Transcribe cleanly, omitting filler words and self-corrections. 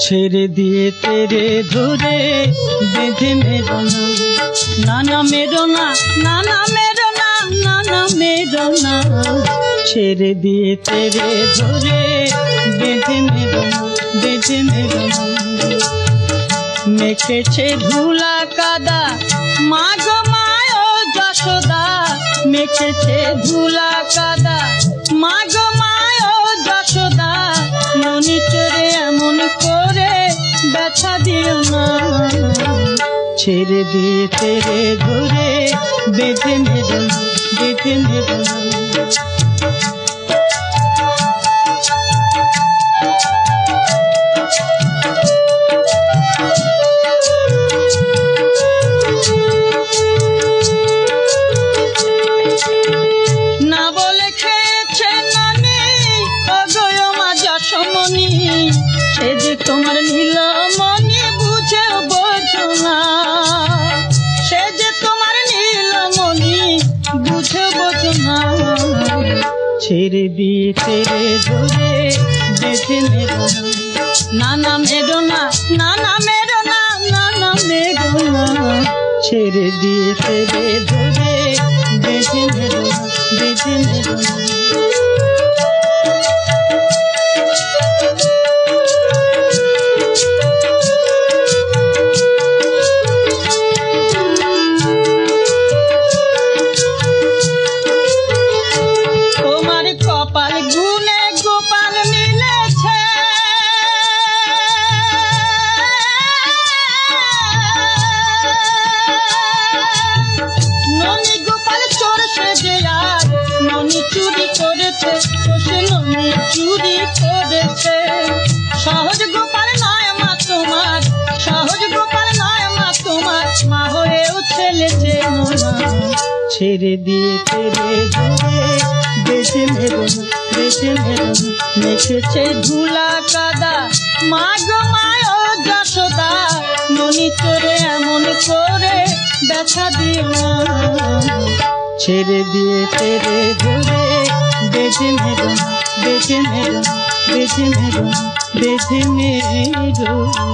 ছেড়ে দিয়ে তেরে ধরে বেঁধে মেরো না, না মেরো না, না না মেরো না, না না মেরো না। ছেড়ে দিয়ে তেরে ধরে বেঁধে মেরো না, বেঁধে মেরো না। মেখেছে ধুলা কাদা মা গো মা ও যশোদা, মেখেছে ধুলা কাদা মা গো মা ও যশোদা। ননি চড়ে এমন করে ব্যথা দিও না, ছেড়ে দিয়ে তেরে ধরে বেঁধে মেরো না, বেঁধে মেরো না। না বলে খেয়েছে নানি অগয় মা যশোমণি, সে যে তোমার নীলমণি বুঝে বোঝো না, সে যে তোমার নীলমণি বুঝে বোঝো না। ছেড়ে দিয়ে তেরে ধরে বেঁধে মেরো না, না মেরো না, না না মেরো না, না না মেরো না। ছেড়ে দিয়ে তেরে ধরে বেঁধে মেরো না, বেঁধে মেরো না। তোমার কপাল গুনে গোপাল মিলেছে, ননি গোপাল চোর সেজে আর ননি চুরি করেছে, সে ননি চুরি করেছে। সহজ গোপাল নয় মা তোমার, সহজ গোপাল নয় মা তোমার, মা হয়েও ছেলে চেনো না। ছেড়ে দিয়ে তেরে ধরে বেঁধে মেরো না, বেঁধে মেরো না। মেখেছে ধুলা কাদা মা গো মা ও যশোদা, ননি চড়ে এমন করে ব্যথা দিও না, ছেড়ে দিয়ে তেরে ধরে বেঁধে মেরো না, বেঁধে মেরো না, বেঁধে মেরো না, বেঁধে মেরো না।